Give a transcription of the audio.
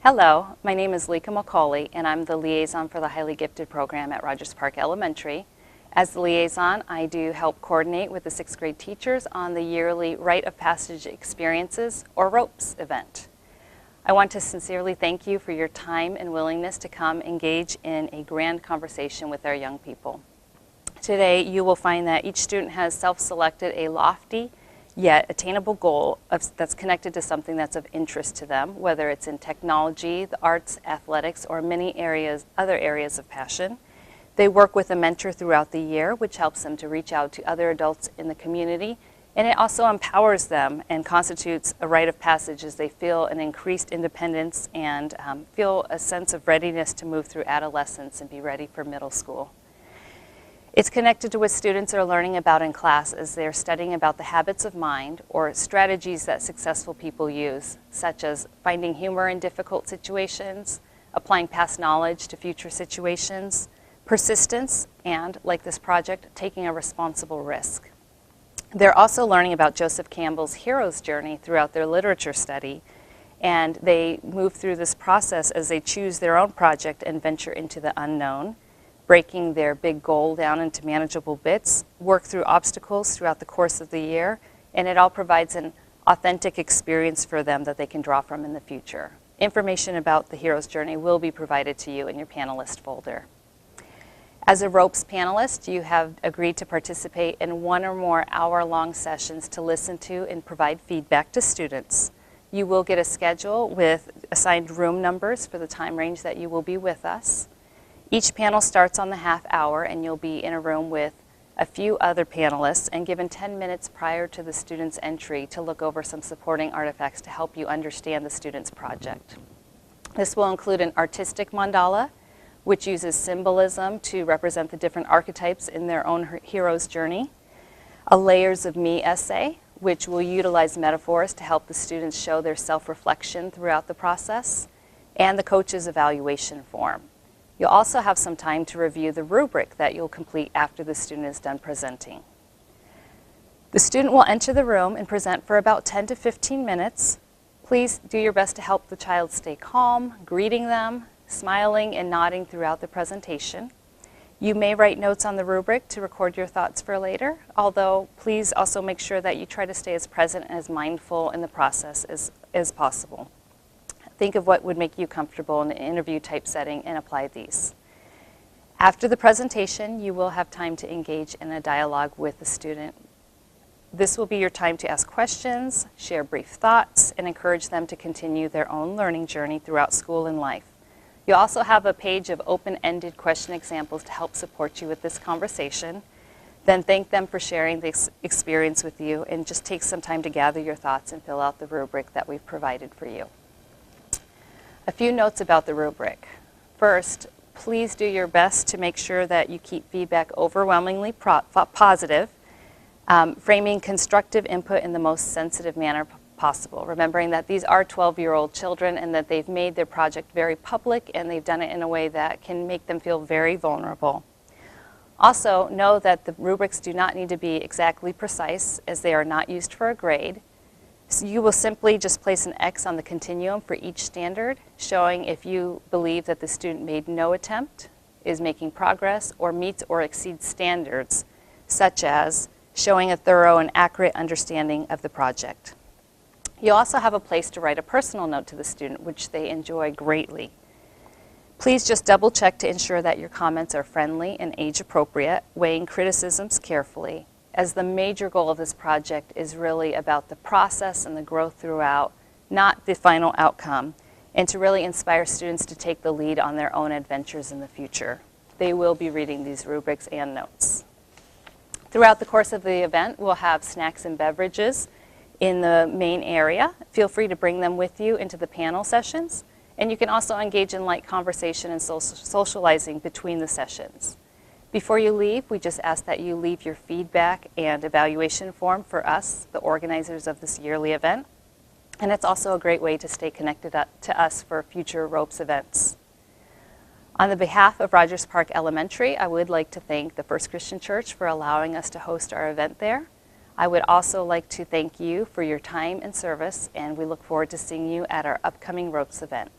Hello, my name is Lika McCauley, and I'm the liaison for the Highly Gifted program at Rogers Park Elementary. As the liaison, I do help coordinate with the 6th grade teachers on the yearly Rite of Passage Experiences, or ROPES, event. I want to sincerely thank you for your time and willingness to come engage in a grand conversation with our young people. Today, you will find that each student has self-selected a lofty yet attainable goal that's connected to something that's of interest to them, whether it's in technology, the arts, athletics, or many other areas of passion. They work with a mentor throughout the year, which helps them to reach out to other adults in the community, and it also empowers them and constitutes a rite of passage as they feel an increased independence and feel a sense of readiness to move through adolescence and be ready for middle school. It's connected to what students are learning about in class as they're studying about the habits of mind or strategies that successful people use, such as finding humor in difficult situations, applying past knowledge to future situations, persistence, and, like this project, taking a responsible risk. They're also learning about Joseph Campbell's hero's journey throughout their literature study, and they move through this process as they choose their own project and venture into the unknown, breaking their big goal down into manageable bits, work through obstacles throughout the course of the year, and it all provides an authentic experience for them that they can draw from in the future. Information about the hero's journey will be provided to you in your panelist folder. As a ROPES panelist, you have agreed to participate in 1 or more hour-long sessions to listen to and provide feedback to students. You will get a schedule with assigned room numbers for the time range that you will be with us. Each panel starts on the half hour, and you'll be in a room with a few other panelists and given 10 minutes prior to the student's entry to look over some supporting artifacts to help you understand the student's project. This will include an artistic mandala, which uses symbolism to represent the different archetypes in their own hero's journey, a Layers of Me essay, which will utilize metaphors to help the students show their self-reflection throughout the process, and the coach's evaluation form. You'll also have some time to review the rubric that you'll complete after the student is done presenting. The student will enter the room and present for about 10 to 15 minutes. Please do your best to help the child stay calm, greeting them, smiling and nodding throughout the presentation. You may write notes on the rubric to record your thoughts for later, although please also make sure that you try to stay as present and as mindful in the process as possible. Think of what would make you comfortable in an interview type setting and apply these. After the presentation, you will have time to engage in a dialogue with the student. This will be your time to ask questions, share brief thoughts, and encourage them to continue their own learning journey throughout school and life. You also have a page of open-ended question examples to help support you with this conversation. Then thank them for sharing this experience with you, and just take some time to gather your thoughts and fill out the rubric that we've provided for you. A few notes about the rubric. First, please do your best to make sure that you keep feedback overwhelmingly positive, framing constructive input in the most sensitive manner possible, remembering that these are 12-year-old children and that they've made their project very public and they've done it in a way that can make them feel very vulnerable. Also, know that the rubrics do not need to be exactly precise as they are not used for a grade. So you will simply just place an X on the continuum for each standard, showing if you believe that the student made no attempt, is making progress, or meets or exceeds standards, such as showing a thorough and accurate understanding of the project. You also have a place to write a personal note to the student, which they enjoy greatly. Please just double check to ensure that your comments are friendly and age appropriate, weighing criticisms carefully, as the major goal of this project is really about the process and the growth throughout, not the final outcome, and to really inspire students to take the lead on their own adventures in the future. They will be reading these rubrics and notes. Throughout the course of the event, we'll have snacks and beverages in the main area. Feel free to bring them with you into the panel sessions, and you can also engage in light conversation and socializing between the sessions. Before you leave, we just ask that you leave your feedback and evaluation form for us, the organizers of this yearly event. And it's also a great way to stay connected to us for future ROPES events. On the behalf of Rogers Park Elementary, I would like to thank the First Christian Church for allowing us to host our event there. I would also like to thank you for your time and service, and we look forward to seeing you at our upcoming ROPES event.